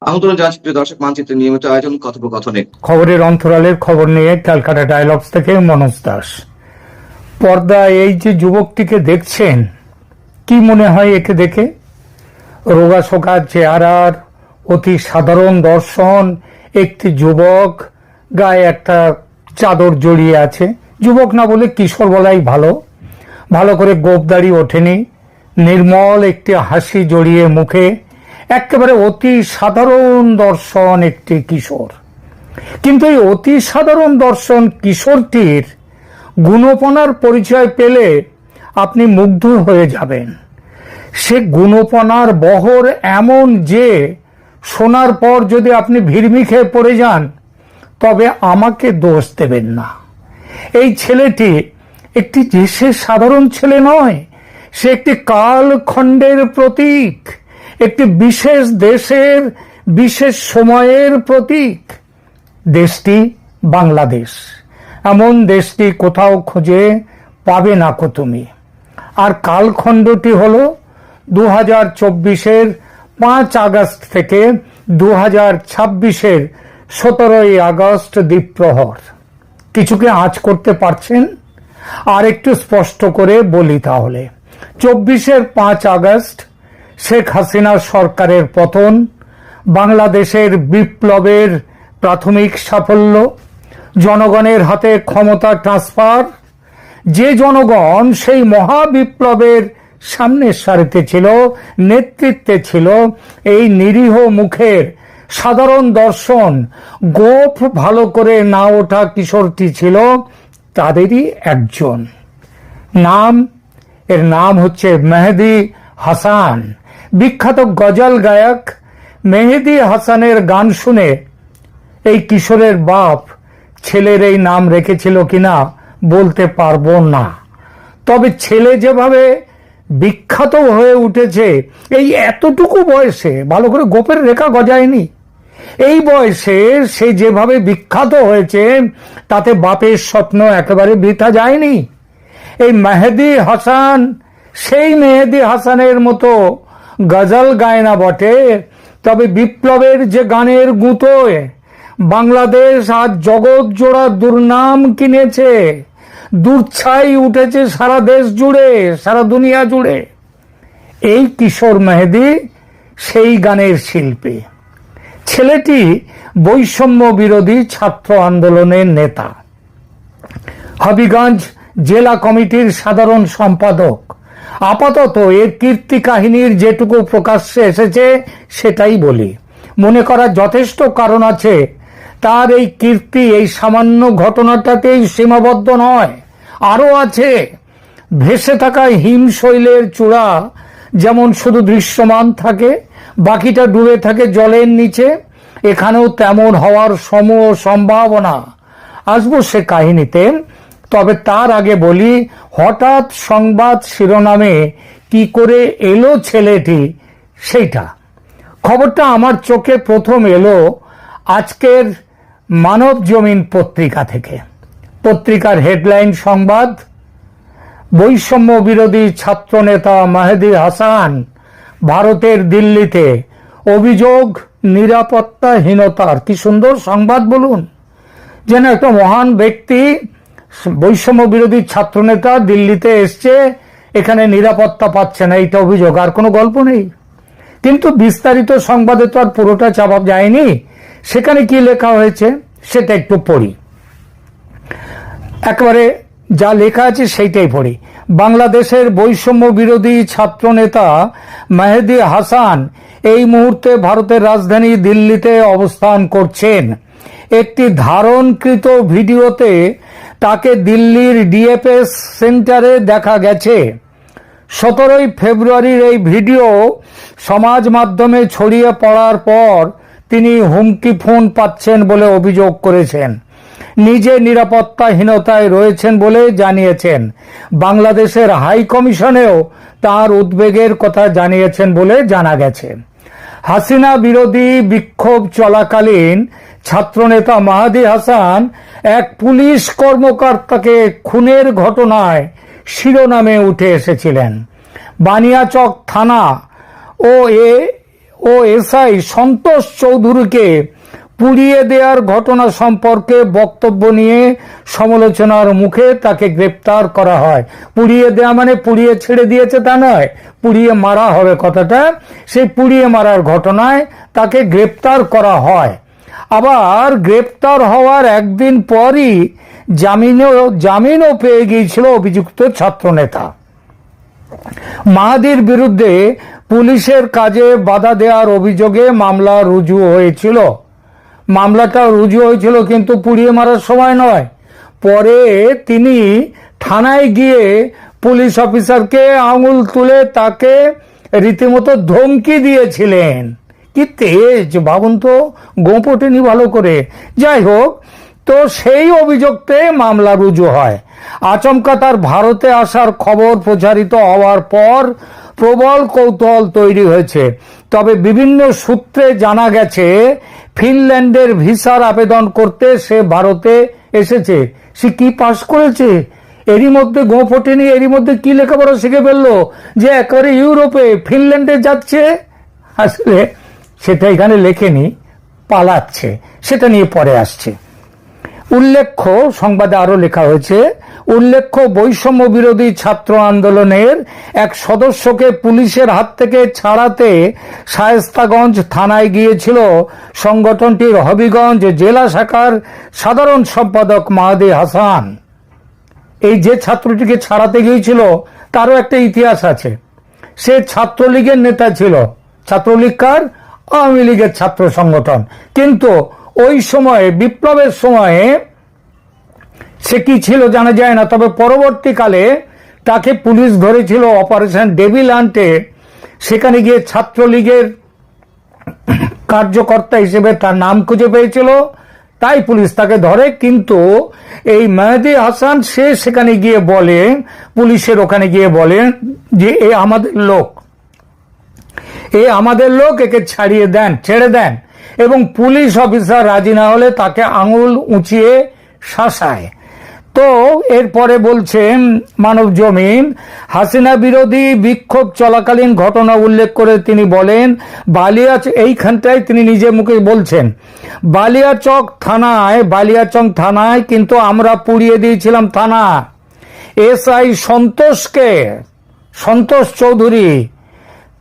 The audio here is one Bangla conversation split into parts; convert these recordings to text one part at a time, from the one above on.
আমন্ত্রণ জানাচ্ছি প্রিয় দর্শক, মানচিত্রের নিয়মিত আয়োজন কথোপকথনে খবরের অন্তরালের খবর নিয়ে ক্যালকাটা ডায়ালগস থেকে মনোজ দাস। পর্দায় এই যে যুবকটিকে দেখছেন, কি মনে হয় একে দেখে? রোগাশোকা চেহারার, অতি সাধারণ দর্শন, একটি যুবক, গায়ে একটা চাদর জড়িয়ে আছে। যুবক না বলে কিশোর বলাই ভালো। ভালো করে গোঁফদাড়ি ওঠেনি, নির্মল একটি হাসি জড়িয়ে মুখে, একেবারে অতি সাধারণ দর্শন একটি কিশোর। কিন্তু এই অতি সাধারণ দর্শন কিশোরটির গুণপনার পরিচয় পেলে আপনি মুগ্ধ হয়ে যাবেন। সে গুণপনার বহর এমন যে শোনার পর যদি আপনি ভিড়মি খেয়ে পড়ে যান, তবে আমাকে দোষ দেবেন না। এই ছেলেটি একটি দেশের সাধারণ ছেলে নয়, সে একটি কালখণ্ডের প্রতীক, একটি বিশেষ দেশের বিশেষ সময়ের প্রতীক। দেশটি বাংলাদেশ। এমন দেশটি কোথাও খুঁজে পাবে না কো তুমি। আর কালখণ্ডটি হল 2024-এর 5 আগস্ট থেকে 2026-এর 17ই আগস্ট দ্বীপ্রহর। কিছুকে আঁচ করতে পারছেন? আর একটু স্পষ্ট করে বলি তাহলে। 24-এর 5 আগস্ট শেখ হাসিনার সরকারের পতন, বাংলাদেশের বিপ্লবের প্রাথমিক সাফল্য, জনগণের হাতে ক্ষমতা ট্রান্সফার। যে জনগণ সেই মহাবিপ্লবের সামনের সারিতে ছিল, নেতৃত্বে ছিল, এই নিরীহ মুখের সাধারণ দর্শন, গোঁফ ভালো করে না ওঠা কিশোরটি ছিল তাদেরই একজন। এর নাম হচ্ছে মেহেদী হাসান। বিখ্যাত গজল গায়ক মেহেদী হাসানের গান শুনে এই কিশোরের বাপ ছেলের এই নাম রেখেছিল কিনা বলতে পারবো না। তবে ছেলে যেভাবে বিখ্যাত হয়ে উঠেছে এই এতটুকু বয়সে, ভালো করে গোপের রেখা গজায়নি, এই বয়সে সে যেভাবে বিখ্যাত হয়েছে তাতে বাপের স্বপ্ন একেবারে বৃথা যায়নি। এই মেহেদী হাসান সেই মেহেদী হাসানের মতো গজল গায় না বটে, তবে বিপ্লবের যে গানের গুঁতোয় বাংলাদেশ আজ জগৎ জোড়া দুর্নাম কিনেছে, দূরছাই উঠেছে সারা দেশ জুড়ে, সারা দুনিয়া জুড়ে। এই কিশোর মেহেদী সেই গানের শিল্পী। ছেলেটি বৈষম্য বিরোধী ছাত্র আন্দোলনের নেতা, হবিগঞ্জ জেলা কমিটির সাধারণ সম্পাদক। আপাতত এর কীর্তি কাহিনীর যেটুকু প্রকাশ্যে এসেছে সেটাই বলি। মনে করার যথেষ্ট কারণ আছে তার এই কীর্তি এই সামান্য ঘটনাটাতেই সীমাবদ্ধ নয়, আরো আছে। ভেসে থাকা হিমশৈলের চূড়া যেমন শুধু দৃশ্যমান থাকে, বাকিটা ডুবে থাকে জলের নিচে, এখানেও তেমন হওয়ার সমূহ সম্ভাবনা। আসবো সে কাহিনীতে, তবে তার আগে বলি হঠাৎ সংবাদ শিরোনামে কি করে এলো ছেলেটি সেইটা। খবরটা আমার চোখে প্রথম এলো আজকের মানব জমিন পত্রিকা থেকে। পত্রিকার হেডলাইন সংবাদ, বৈষম্য বিরোধী ছাত্রনেতা মেহেদী হাসান ভারতের দিল্লিতে, অভিযোগ নিরাপত্তাহীনতার। কি সুন্দর সংবাদ বলুন! যেন একটা মহান ব্যক্তি, বৈষম্য বিরোধী ছাত্রনেতা দিল্লিতে এসছে, এখানে নিরাপত্তা পাচ্ছে না, এইটা অভিযোগ, আর কোনো গল্প নেই। কিন্তু বিস্তারিত সংবাদে তো আর পুরোটা চাপা যায়নি। সেখানে কি লেখা হয়েছে সেটা একটু পড়ি, একেবারে যা লেখা আছে সেইটাই পড়ি। বাংলাদেশের বৈষম্য বিরোধী ছাত্রনেতা মেহেদী হাসান এই মুহূর্তে ভারতের রাজধানী দিল্লিতে অবস্থান করছেন। একটি ধারণকৃত ভিডিওতে তাকে দিল্লির ডিএফএস সেন্টারে দেখা গেছে। 17ই ফেব্রুয়ারির এই ভিডিও সমাজ মাধ্যমে ছড়িয়ে পড়ার পর তিনি হুমকি ফোন পাচ্ছেন বলে অভিযোগ করেছেন। নিজে নিরাপত্তাহীনতায় রয়েছেন বলে জানিয়েছেন। বাংলাদেশের হাই কমিশনেও তার উদ্বেগের কথা জানিয়েছেন বলে জানা গেছে। হাসিনা বিরোধী বিক্ষোভ চলাকালীন ছাত্রনেতা মেহেদী হাসান এক পুলিশ কর্মকর্তাকে খুনের ঘটনায় শিরোনামে উঠে এসেছিলেন। বানিয়াচক থানা ও ও এসআই সন্তোষ চৌধুরীকে পুড়িয়ে দেওয়ার ঘটনা সম্পর্কে বক্তব্য নিয়ে সমালোচনার মুখে তাকে গ্রেপ্তার করা হয়। পুড়িয়ে দেওয়া মানে পুড়িয়ে ছেড়ে দিয়েছে তা নয়, পুড়িয়ে মারা হবে কথাটা, সেই পুড়িয়ে মারার ঘটনায় তাকে গ্রেপ্তার করা হয়। আবার গ্রেপ্তার হওয়ার একদিন পরই জামিনও পেয়ে গিয়েছিল অভিযুক্ত ছাত্রনেতা। মাহাদির বিরুদ্ধে পুলিশের কাজে বাধা দেওয়ার অভিযোগে মামলা রুজু হয়েছিল। মামলাটা রুজু হয়েছিল কিন্তু পুড়িয়ে মারার সময় নয়। পরে তিনি থানায় গিয়ে পুলিশ অফিসারকে আঙুল তুলে তাকে রীতিমতো ধমকি দিয়েছিলেন। কি তেজ ভাবুন তো, গোপটেনি ভালো করে। যাই হোক, তো সেই অভিযোগতে মামলা রুজু হয়। আচমকা তার ভারতে আসার খবর প্রচারিত হওয়ার পর প্রবল কৌতূহল তৈরি হয়েছে। তবে বিভিন্ন সূত্রে জানা গেছে ফিনল্যান্ডের ভিসার আবেদন করতে সে ভারতে এসেছে। সে কি পাশ করেছে, এরই মধ্যে গোপটেনি এরই মধ্যে কি লেখাপড়া শিখে ফেললো যে একেবারে ইউরোপে ফিনল্যান্ডে যাচ্ছে। আসলে সেটা এখানে লেখেনি, পালাচ্ছে, সেটা নিয়ে পরে আসছে। উল্লেখ্য, সংবাদে আরো লেখা হয়েছে, উল্লেখ্য বৈষম্য বিরোধী ছাত্র আন্দোলনের এক সদস্যকে পুলিশের হাত থেকে ছাড়াতে শায়েস্তাগঞ্জ থানায় গিয়েছিল সংগঠনটির হবিগঞ্জ জেলা শাখার সাধারণ সম্পাদক মাহাদি হাসান। এই যে ছাত্রটিকে ছাড়াতে গিয়েছিল তারও একটা ইতিহাস আছে। সে ছাত্রলীগের নেতা ছিল। ছাত্রলীগ কার? আওয়ামী লীগের ছাত্র সংগঠন। কিন্তু ওই সময়ে বিপ্লবের সময়ে সে কি ছিল জানা যায় না। তবে পরবর্তীকালে তাকে পুলিশ ধরেছিল অপারেশন ডেভিল হান্টে। সেখানে গিয়ে ছাত্রলীগের কার্যকর্তা হিসেবে তার নাম খুঁজে পেয়েছিল, তাই পুলিশ তাকে ধরে। কিন্তু এই মেহেদী হাসান সে সেখানে গিয়ে বলেন, পুলিশের ওখানে গিয়ে বলেন যে এ আমাদের লোক, একে ছাড়িয়ে দেন, ছেড়ে দেন। এবং পুলিশ অফিসার রাজি না হলে তাকে আঙুল উঁচিয়ে শাসায়। তো এরপরে বলছেন মানব জমিন, হাসিনা বিরোধী বিক্ষোভ চলাকালীন ঘটনা উল্লেখ করে তিনি বলেন, এইখানটায় তিনি নিজে মুখে বলছেন, বালিয়াচং থানায় কিন্তু আমরা পুড়িয়ে দিয়েছিলাম থানা। এসআই সন্তোষ চৌধুরী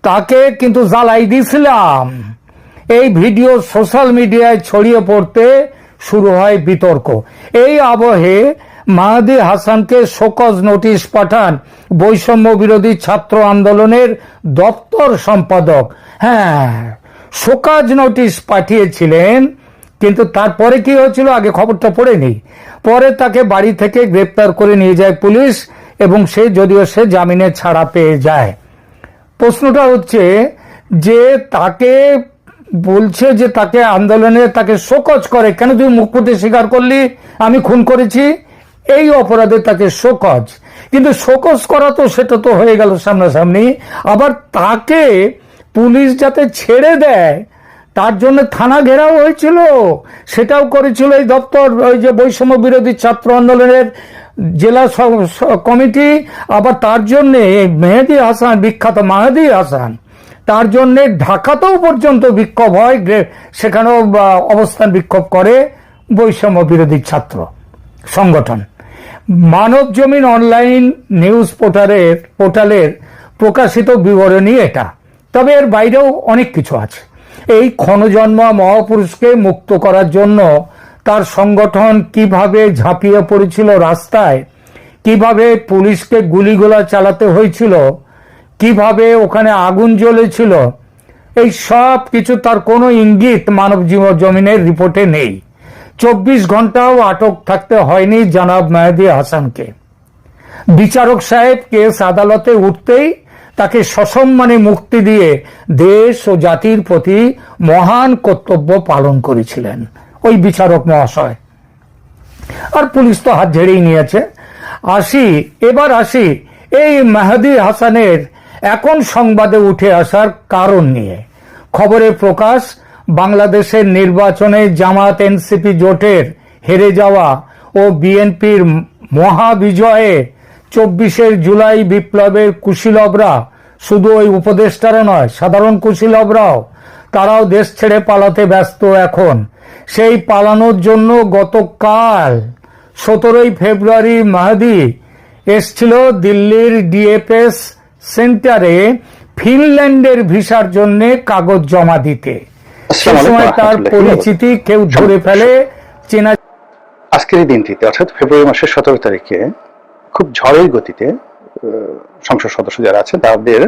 তাকে কিন্তু জ্বালাই দিয়েছিলাম। এই ভিডিও সোশ্যাল মিডিয়ায় ছড়িয়ে পড়তে শুরু হয় বিতর্ক। এই আবহে মাহাদি হাসানকে শোকজ নোটিশ পাঠান বৈষম্য বিরোধী ছাত্র আন্দোলনের দপ্তর সম্পাদক। হ্যাঁ, শোকজ নোটিশ পাঠিয়েছিলেন। কিন্তু তারপরে কি হয়েছিল আগে খবরটা পড়ে নেই। পরে তাকে বাড়ি থেকে গ্রেপ্তার করে নিয়ে যায় পুলিশ এবং যদিও সে জামিনে ছাড়া পেয়ে যায়। প্রশ্নটা হচ্ছে যে তাকে বলছে যে তাকে আন্দোলনে তাকে শোকজ করে, কেন তুই মুখ ফুটে স্বীকার করলি আমি খুন করেছি, এই অপরাধে তাকে শোকজ। কিন্তু শোকজ করা তো সেটা তো হয়ে গেল সামনাসামনি। আবার তাকে পুলিশ যাতে ছেড়ে দেয় তার জন্য থানা ঘেরাও হয়েছিল, সেটাও করেছিল এই দপ্তর, ওই যে বৈষম্য বিরোধী ছাত্র আন্দোলনের জেলা কমিটি। আবার তার জন্যে মেহেদী হাসান, বিখ্যাত মাহাদি হাসান, তার জন্য ঢাকাতেও পর্যন্ত বিক্ষোভ হয়, সেখানেও অবস্থান বিক্ষোভ করে বৈষম্য বিরোধী ছাত্র সংগঠন। মানব জমিন অনলাইন নিউজ পোর্টালের প্রকাশিত বিবরণী এটা। তবে এর বাইরেও অনেক কিছু আছে। এই ক্ষণজন্মা মহাপুরুষকে মুক্ত করার জন্য তার সংগঠন কিভাবে ঝাঁপিয়ে পড়েছিল রাস্তায়, কিভাবে পুলিশকে গুলিগোলা চালাতে হয়েছিল, কিভাবে ওখানে আগুন জ্বলেছিল, এই সব কিছু তার কোনো ইঙ্গিত মানব জমিনের রিপোর্টে নেই। 24 ঘন্টাও আটক থাকতে হয়নি জনাব মেহেদী হাসানকে। বিচারক সাহেব কেস আদালতে উঠতেই তাকে সসম্মানে মুক্তি দিয়ে দেশ ও জাতির প্রতি মহান কর্তব্য পালন করেছিলেন ওই বিচারক মহাশয়। আর পুলিশ তো হাত ঝেড়েই নিয়েছে। এবার আসি এই মেহেদী হাসানের এখন সংবাদে উঠে আসার কারণ নিয়ে। খবরে প্রকাশ, বাংলাদেশের নির্বাচনে জামাত এনসিপি জোটের হেরে যাওয়া ও বিএনপির মহাবিজয়ে 24 জুলাই বিপ্লবের কুশীলবরা শুধু ওই উপদেষ্টারা নয়, সাধারণ কুশীলবরাও তারাও দেশ ছেড়ে পালাতে ব্যস্ত এখন। সেই পালানোর জন্য গতকাল 17 ফেব্রুয়ারি মাহাদি এসছিল দিল্লির ডিএফএস সেন্টারে ফিনল্যান্ডের ভিসার জন্য কাগজ জমা দিতে। সে সময় তার পরিচিতি কেউ ধরে ফেলে চেনা। আজকের এই দিনটিতে অর্থাৎ ফেব্রুয়ারি মাসের 17 তারিখে খুব ঝড়ের গতিতে সংসদ সদস্য যারা আছেন তাদের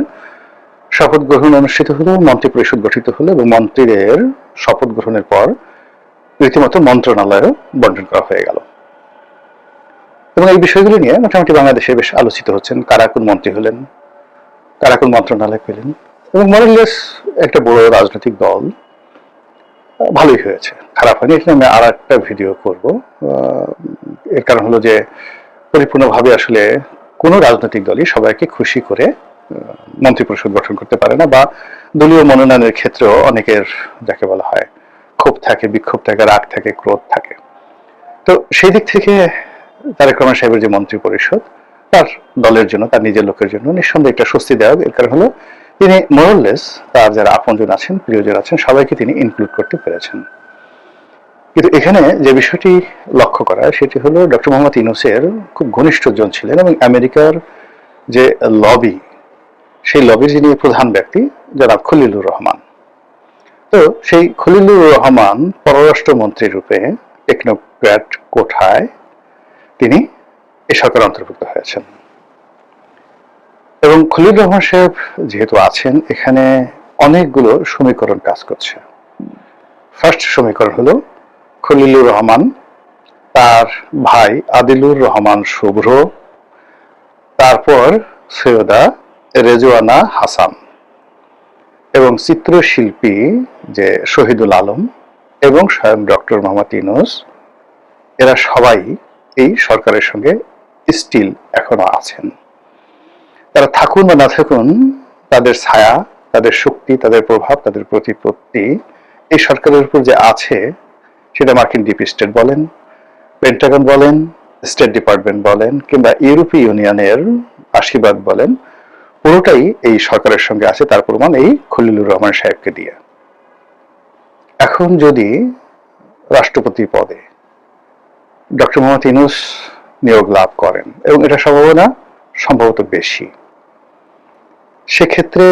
শপথ গ্রহণ অনুষ্ঠিত হলো, মন্ত্রী পরিষদ গঠিত হলো এবং মন্ত্রীদের শপথ গ্রহণের পর রীতিমতো মন্ত্রণালয়ও বন্টন করা হয়ে গেল। এবং এই বিষয়গুলো নিয়ে মোটামুটি বাংলাদেশে বেশ আলোচিত হচ্ছেন, কারা কোন মন্ত্রী হলেন, কারা কোন মন্ত্রণালয় পেলেন, এবং মোরালেস একটা বড় রাজনৈতিক দল ভালোই হয়েছে, খারাপ হয়নি। এখানে আমি আর একটা ভিডিও করব। এর কারণ হলো যে পরিপূর্ণভাবে আসলে কোনো রাজনৈতিক দলই সবাইকে খুশি করে মন্ত্রিপরিষদ গঠন করতে পারে না, বা দলীয় মনোনয়নের ক্ষেত্রেও অনেকের যাকে বলা হয় ক্ষোভ থাকে, বিক্ষোভ থাকে, রাগ থাকে, ক্রোধ থাকে। তো সেই দিক থেকে তারেক রহমান সাহেবের যে মন্ত্রী পরিষদ তার দলের জন্য, তার নিজের লোকের জন্য নিঃসন্দেহে একটা স্বস্তিদায়ক। এর কারণ হলো তিনি মোরালেস তার যারা আপনজন আছেন, প্রিয়জন আছেন, সবাইকে তিনি ইনক্লুড করতে পেরেছেন। কিন্তু এখানে যে বিষয়টি লক্ষ্য করা সেটি হলো ডক্টর মোহাম্মদ ইউনূসের খুব ঘনিষ্ঠজন ছিলেন এবং আমেরিকার যে লবি, সেই লবির যিনি প্রধান ব্যক্তি জনাব খলিলুর রহমান। তো সেই খলিলুর রহমান পররাষ্ট্রমন্ত্রী রূপে টেকনোক্র্যাট কোঠায় তিনি এ সরকার অন্তর্ভুক্ত হয়েছেন। এবং খলিলুর রহমান সাহেব যেহেতু আছেন, এখানে অনেকগুলো সমীকরণ কাজ করছে। ফার্স্ট সমীকরণ হলো খলিলুর রহমান, তার ভাই আদিলুর রহমান শুভ্র, তারপর সৈয়দা রেজওয়ানা হাসান এবং চিত্রশিল্পী যে শহীদুল আলম এবং স্বয়ং ডক্টর মোহাম্মদ ইউনূস, এরা সবাই এই সরকারের সঙ্গে স্টিল এখনো আছেন। তারা থাকুন বা না থাকুন, তাদের ছায়া, তাদের শক্তি, তাদের প্রভাব, তাদের প্রতিপত্তি এই সরকারের উপর যে আছে, সেটা মার্কিন ডিপ স্টেট বলেন, পেন্টাগন বলেন, স্টেট ডিপার্টমেন্ট বলেন, কিংবা ইউরোপীয় ইউনিয়নের আশীর্বাদ বলেন, পুরোটাই এই সরকারের সঙ্গে আছে। তার প্রমাণ এই খলিলুর রহমান সাহেবকে দিয়ে। এখন যদি রাষ্ট্রপতি পদে ডক্টর মোহাম্মদ ইউনূস নিয়োগ লাভ করেন, এবং এটা সম্ভবত বেশি, সেক্ষেত্রে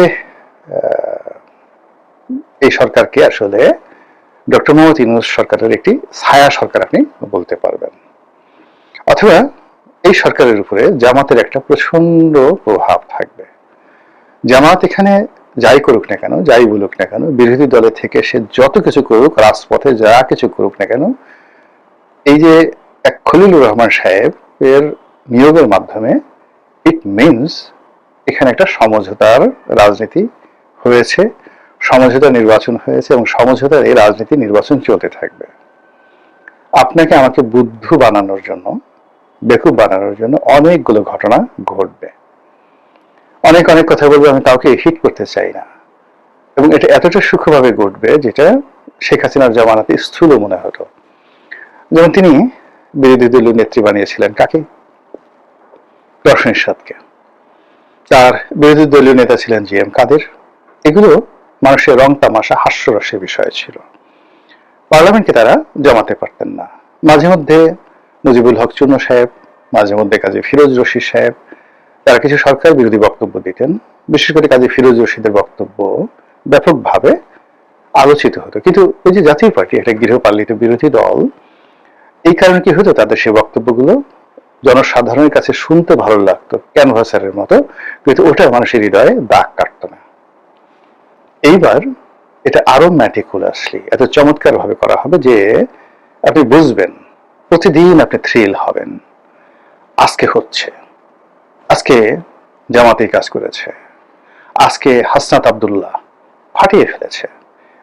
এই সরকারকে আসলে ডক্টর মোহাম্মদ ইউনূস সরকারের একটি ছায়া সরকার আপনি বলতে পারবেন। অথবা এই সরকারের উপরে জামাতের একটা প্রচন্ড প্রভাব থাকবে। জামাত এখানে যাই করুক না কেন, যাই বলুক না কেন, বিরোধী দলে থেকে সে যত কিছু করুক, রাজপথে যা কিছু করুক না কেন, এই যে এক খলিলুর রহমান সাহেব এর নিয়োগের মাধ্যমে ইট মিনস এখানে একটা সমঝোতার রাজনীতি হয়েছে, সমঝোতা নির্বাচন হয়েছে, এবং সমঝোতার এই রাজনীতি নির্বাচন চলতে থাকবে। আপনাকে আমাকে বুদ্ধু বানানোর জন্য, বেকুব বানানোর জন্য অনেকগুলো ঘটনা ঘটবে, অনেক কথা বলবে। আমি কাউকে হিট করতে চাই না, এবং এটা এতটা সূক্ষ্মভাবে ঘটবে যেটা শেখ হাসিনার জামানাতে স্থূল মনে হতো। যেমন তিনি বিরোধী দলীয় নেত্রী বানিয়েছিলেন কাকে? রওশন এরশাদকে। তার বিরোধী দলীয় নেতা ছিলেন জি এম কাদের। এগুলো মানুষের রং তামাশা, হাস্যরসের বিষয় ছিল। পার্লামেন্টকে তারা জমাতে পারতেন না। মাঝে মধ্যে মুজিবুল হক চূর্ণ সাহেব, মাঝে মধ্যে কাজী ফিরোজ রশিদ সাহেব, তারা কিছু সরকার বিরোধী বক্তব্য দিতেন। বিশেষ করে কাজী ফিরোজ রশিদের বক্তব্য ব্যাপকভাবে আলোচিত হতো। কিন্তু ওই যে জাতীয় পার্টি একটা গৃহপালিত বিরোধী দল, এই কারণে কি হতো, তাদের সেই বক্তব্যগুলো জনসাধারণের কাছে শুনতে ভালো লাগতো, ক্যানভাসারের মতো, কিন্তু ওটা মানুষের হৃদয়ে দাগ কাটত না। এইবার এটা আরো ম্যাটিকুলাসলি, এত চমৎকার ভাবে করা হবে যে আপনি বুঝবেন, প্রতিদিন আপনি থ্রিল হবেন। আজকে হচ্ছে, আজকে জামাতে কাজ করেছে, আজকে হাসনাত আব্দুল্লাহ ফাটিয়ে ফেলেছে,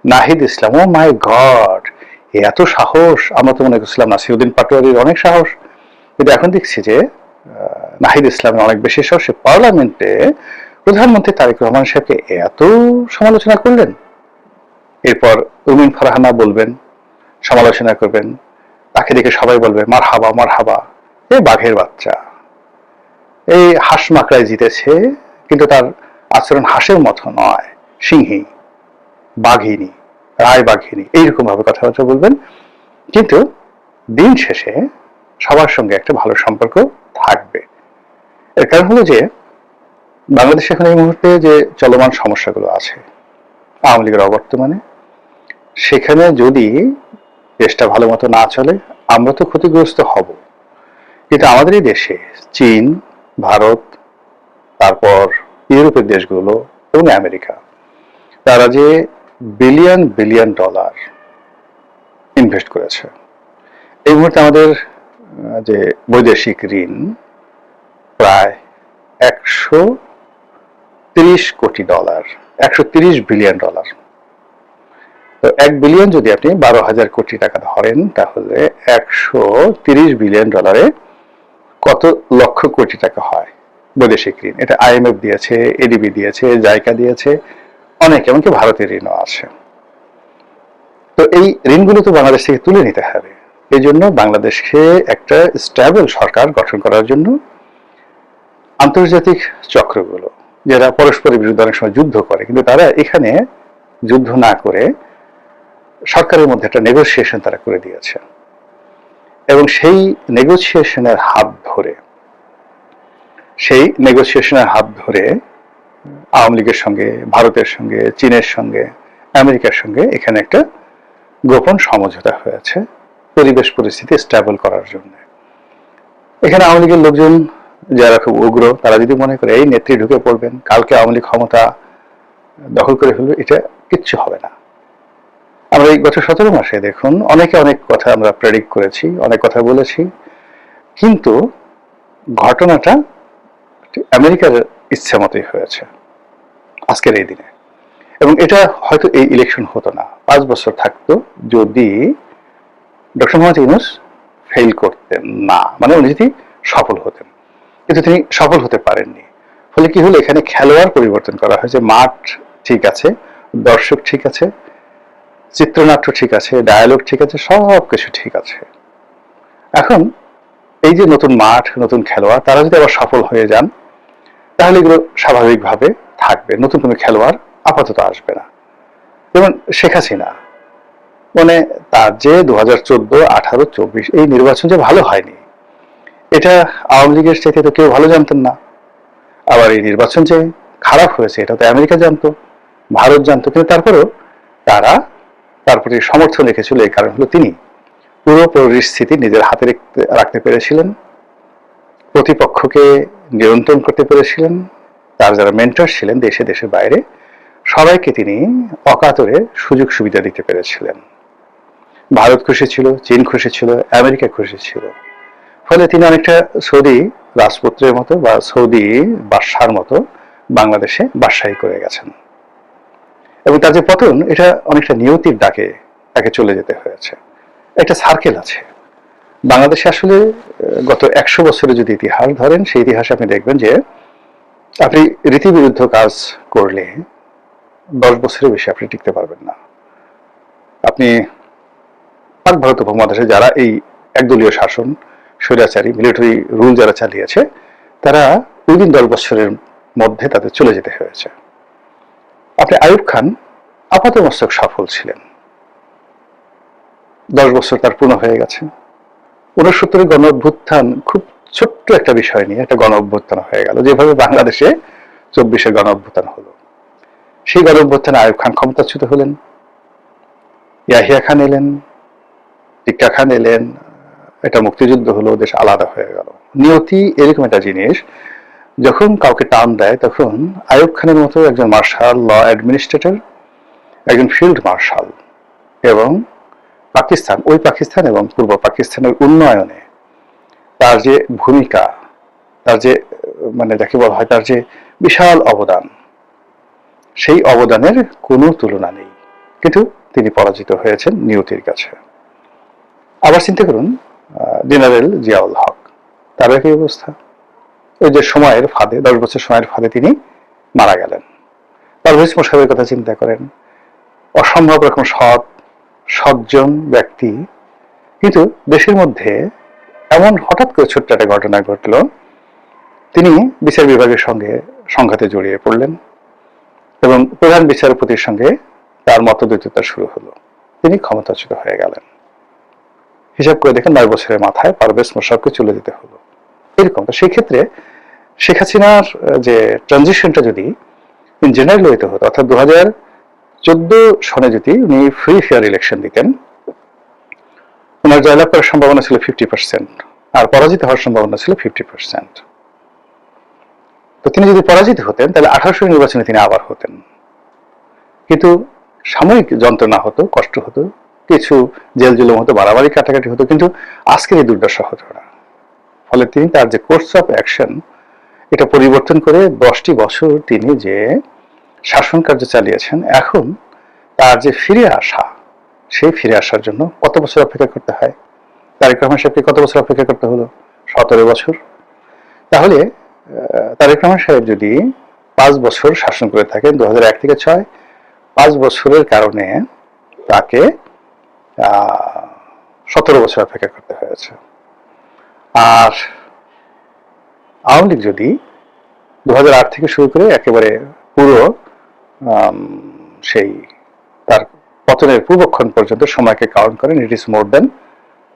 নাহিদ ইসলাম, ও মাই গড, এত সাহস! আমরা তো মনে করছিলাম নাসিরউদ্দিন পাটোয়ারির অনেক সাহস, কিন্তু এখন দেখছি যে নাহিদ ইসলামের অনেক বেশি সাহস। সে পার্লামেন্টে প্রধানমন্ত্রী তারেক রহমান সাহেবকে এত সমালোচনা করলেন। এরপর উমিন ফারহানা বলবেন, সমালোচনা করবেন, তাকে দেখে সবাই বলবে মারহাবা মারহাবা, এই বাঘের বাচ্চা, এই হাঁস মাকড়ায় জিতেছে, কিন্তু তার আচরণ হাঁসের মতো নয়, সিংহী, বাঘিনী, রায় বাঘিনী এইরকম ভাবে কথাবার্তা বলবেন, কিন্তু দিন শেষে সবার সঙ্গে একটা ভালো সম্পর্ক থাকবে। এর কারণ হলো যে বাংলাদেশে এখন এই মুহূর্তে যে চলমান সমস্যাগুলো আছে আওয়ামী লীগের অবর্তমানে, সেখানে যদি দেশটা ভালো মতো না চলে আমরা তো ক্ষতিগ্রস্ত হব, কিন্তু আমাদের এই দেশে চীন, ভারত, তারপর ইউরোপের দেশগুলো এবং আমেরিকা, তারা যে বিলিয়ন বিলিয়ন ডলার ইনভেস্ট করেছে। এই মুহূর্তে আমাদের যে বৈদেশিক ঋণ প্রায় 130 কোটি ডলার, 130 বিলিয়ন ডলার। তো 1 বিলিয়ন যদি আপনি 12,000 কোটি টাকা ধরেন, তাহলে 130 বিলিয়ন ডলারে কত লক্ষ কোটি টাকা হয় বৈদেশিক ঋণ। এটা IMF দিয়েছে, ADB দিয়েছে, জাইকা দিয়েছে, অনেক, এমনকি ভারতের ঋণও আছে। তো এই ঋণগুলো তো বাংলাদেশ থেকে তুলে নিতে হবে। এই জন্য বাংলাদেশকে একটা স্টেবল সরকার গঠন করার জন্য আন্তর্জাতিক চক্রগুলো, যারা পরস্পরের বিরুদ্ধে অনেক সময় যুদ্ধ করে, কিন্তু তারা এখানে যুদ্ধ না করে সরকারের মধ্যে একটা নেগোসিয়েশন তারা করে দিয়েছে, এবং সেই নেগোসিয়েশনের হাত ধরে আওয়ামী লীগের সঙ্গে, ভারতের সঙ্গে, চীনের সঙ্গে, আমেরিকার সঙ্গে এখানে একটা গোপন সমঝোতা হয়েছে পরিবেশ পরিস্থিতি স্টেবল করার জন্য। এখানে আওয়ামী লীগের লোকজন যারা খুব উগ্র, তারা যদি মনে করে এই নেত্রী ঢুকে পড়বেন, কালকে আওয়ামী লীগ ক্ষমতা দখল করে ফেলবে, এটা কিচ্ছু হবে না। আমরা এই গত 17 মাসে দেখুন অনেক কথা আমরা প্রেডিক্ট করেছি, অনেক কথা বলেছি, কিন্তু ঘটনাটা আমেরিকার ইচ্ছে মতোই হয়েছে আজকের এই দিনে। এবং এটা হয়তো এই ইলেকশন হতো না, 5 বছর থাকতো যদি ডক্টর মোহাম্মদ ইউনূস ফেল করতেন না, মানে উনি যদি সফল হতেন, কিন্তু তিনি সফল হতে পারেননি। ফলে কি হলো, এখানে খেলোয়াড় পরিবর্তন করা হয়েছে, মাঠ ঠিক আছে, দর্শক ঠিক আছে, চিত্রনাট্য ঠিক আছে, ডায়ালগ ঠিক আছে, সব কিছু ঠিক আছে। এখন এই যে নতুন মাঠ, নতুন খেলোয়াড়, তারা যদি আবার সফল হয়ে যান, তাহলে এগুলো স্বাভাবিকভাবে থাকবে, নতুন কোনো খেলোয়াড় আপাতত আসবে না। যেমন শেখ হাসিনা, মানে তার যে 2014, 18, 24 এই নির্বাচন যে ভালো হয়নি, এটা আওয়ামী লীগের চাইতে তো কেউ ভালো জানতেন না। আবার এই নির্বাচন যে খারাপ হয়েছে, এটা তো আমেরিকা জানতো, ভারত জানতো, কিন্তু তারপরেও তারা তার প্রতি সমর্থন রেখেছিল। এই কারণ হলো তিনি পুরো পরিস্থিতি নিজের হাতে রাখতে পেরেছিলেন, প্রতিপক্ষকে নিয়ন্ত্রণ করতে পেরেছিলেন, তার যারা মেন্টর ছিলেন দেশে দেশের বাইরে সবাইকে তিনি অকাতরে সুযোগ সুবিধা দিতে পেরেছিলেন। ভারত খুশি ছিল, চীন খুশি ছিল, আমেরিকা খুশি ছিল। ফলে তিনি অনেকটা সৌদি রাজপুত্রের মতো বা সৌদি বাদশার মতো বাংলাদেশে বাদশাহী করে গেছেন। এবং তার যে পতন, এটা অনেকটা নিয়তির ডাকে তাকে চলে যেতে হয়েছে। একটা সার্কেল আছে বাংলাদেশে। আসলে গত 100 বছরে যদি ইতিহাস ধরেন, সেই ইতিহাসে আপনি দেখবেন যে আপনি রীতিবিরুদ্ধ কাজ করলে 10 বছরের বেশি আপনি টিকতে পারবেন না। আপনি পাক ভারত উপমহাদেশে যারা এই একদলীয় শাসন, স্বৈরাচারী মিলিটারি রুল যারা চালিয়েছে, তারা উইদিন 10 বছরের মধ্যে তাদের চলে যেতে হয়েছে। আপনি আইয়ুব খান আপাতমস্তক সফল ছিলেন, 10 বছর তার পূর্ণ হয়ে গেছে। 69-এর গণ অভ্যুত্থান খুব ছোট্ট একটা বিষয় নিয়ে একটা গণ অভ্যুত্থান হয়ে গেল, যেভাবে বাংলাদেশে 24-এর গণ অভ্যুত্থান হলো। সেই গণ অভ্যুত্থানে আইয়ুব খান ক্ষমতাচ্যুত হলেন, ইয়াহিয়া খান এলেন, টিক্কা খান এলেন, এটা মুক্তিযুদ্ধ হলো, দেশ আলাদা হয়ে গেল। নিয়তি এরকম একটা জিনিস, যখন কাউকে টান দেয় তখন আইয়ুব খানের মতো একজন মার্শাল ল অ্যাডমিনিস্ট্রেটর, একজন ফিল্ড মার্শাল, এবং পাকিস্তান, ওই পাকিস্তান এবং পূর্ব পাকিস্তানের উন্নয়নে তার যে ভূমিকা, তার যে মানে যাকে বলা হয় তার যে বিশাল অবদান, সেই অবদানের কোনো তুলনা নেই। কিন্তু তিনি পরাজিত হয়েছেন নিয়তির কাছে। আবার চিন্তা করুন জেনারেল জিয়াউল হক, তার একই অবস্থা। ওই যে সময়ের ফাঁদে, 10 বছর সময়ের ফাঁদে তিনি মারা গেলেন। পারভেজ মোশাররফের কথা চিন্তা করেন, অসম্ভব রকম সজ্জন ব্যক্তি, কিন্তু দেশের মধ্যে এমন হঠাৎ করে ছোট্ট একটা ঘটনা ঘটলো, তিনি বিচার বিভাগের সঙ্গে সংঘাতে জড়িয়ে পড়লেন, এবং প্রধান বিচারপতির সঙ্গে তার মতদ্বৈততা শুরু হলো, তিনি ক্ষমতাচ্যুত হয়ে গেলেন। হিসাব করে দেখেন 9 বছরের মাথায় পারভেজ মোশাররফকে চলে যেতে হলো। এরকম তো সেই ক্ষেত্রে শেখ হাসিনার যে ট্রানজিশনটা যদি ইন জেনারেল হইতে হতো, অর্থাৎ 2014 সনে যদি উনি ফ্রি ফেয়ার ইলেকশন দিতেন, ওনার জয়লাভ করার সম্ভাবনা ছিল 50% আর পরাজিত হওয়ার সম্ভাবনা ছিল 50%। তো তিনি যদি পরাজিত হতেন তাহলে 1800 নির্বাচনে তিনি আবার হতেন, কিন্তু সাময়িক যন্ত্রণা হতো, কষ্ট হতো, কিছু জেল জুলুম হতো, বাড়াবাড়ি কাটাকাটি হতো, কিন্তু আজকের এই দুর্দশা হতো না। ফলে তিনি তার যে কোর্স অফ অ্যাকশন এটা পরিবর্তন করে 10টি বছর তিনি যে শাসন কার্য চালিয়েছেন, এখন তার যে ফিরে আসা, সেই ফিরে আসার জন্য কত বছর অপেক্ষা করতে হয়? তারেক রহমান সাহেবকে কত বছর অপেক্ষা করতে হলো? 17 বছর। তাহলে তারেক রহমান সাহেব যদি 5 বছর শাসন করে থাকেন 2001 থেকে 6, 5 বছরের কারণে তাকে 17 বছর অপেক্ষা করতে হয়েছে। আর আওয়ামী লীগ যদি 2008 থেকে শুরু করে একেবারে পুরো সেই তার পতনের পূর্বক্ষণ পর্যন্ত সময়কে কাউন্ট করেন, it is more then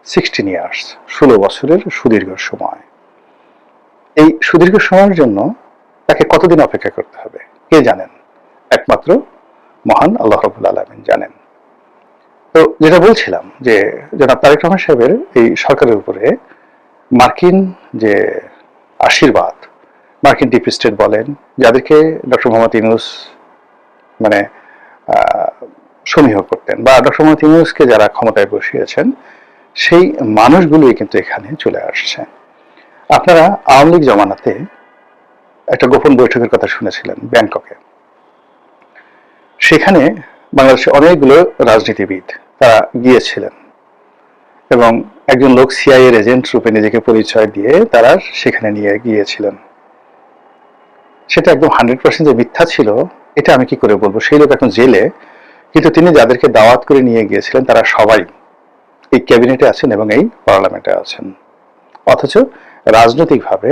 16 years, 16 বছরের সুদীর্ঘ সময়। এই সুদীর্ঘ সময়ের জন্য তাকে কতদিন অপেক্ষা করতে হবে কে জানেন? একমাত্র মহান আল্লাহ রাব্বুল আলামিন জানেন। তো যেটা বলছিলাম যে জনাব তারেক রহমান সাহেবের এই সরকারের উপরে মার্কিন যে আশীর্বাদ, মার্কিন ডিপ স্টেট বলেন, যাদেরকে ডক্টর মোহাম্মদ ইউনূস মানে সমীহ করতেন, বা ডক্টর মোহাম্মদ ইউনূসকে যারা ক্ষমতায় বসিয়েছেন, সেই মানুষগুলোই কিন্তু এখানে চলে আসছে। আপনারা আওয়ামী লীগ জমানাতে একটা গোপন বৈঠকের কথা শুনেছিলেন ব্যাংককে। সেখানে বাংলাদেশের অনেকগুলো রাজনীতিবিদ তারা গিয়েছিলেন এবং একজন লোক সিআইএর এজেন্ট রূপে নিজেকে পরিচয় দিয়ে তারা সেখানে নিয়ে গিয়েছিলেন। সেটা একদম 100% যে মিথ্যা ছিল এটা আমি কি করে বলবো? সেই লোক এখন জেলে, কিন্তু তিনি যাদেরকে দাওয়াত করে নিয়ে গিয়েছিলেন তারা সবাই এই ক্যাবিনেটে আছেন এবং এই পার্লামেন্টে আছেন, অথচ রাজনৈতিকভাবে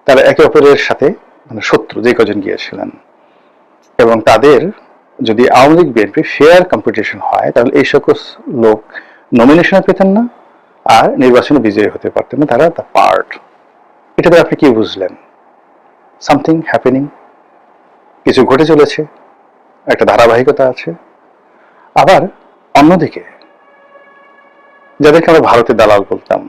তারা একে অপরের সাথে মানে শত্রু যে কজন গিয়েছিলেন। এবং তাদের যদি Awami League BNP fair competition হয় তাহলে এই সকল লোক নমিনেশন পেতেন না আর নির্বাচনে বিজয়ী হতে পারতেন না, তারা দ্য পার্ট। এটাতে আপনি কি বুঝলেন? সামথিং হ্যাপেনিং, কিছু ঘটে চলেছে, একটা ধারাবাহিকতা আছে। আবার অন্যদিকে যাদেরকে আমরা ভারতের দালাল বলতাম,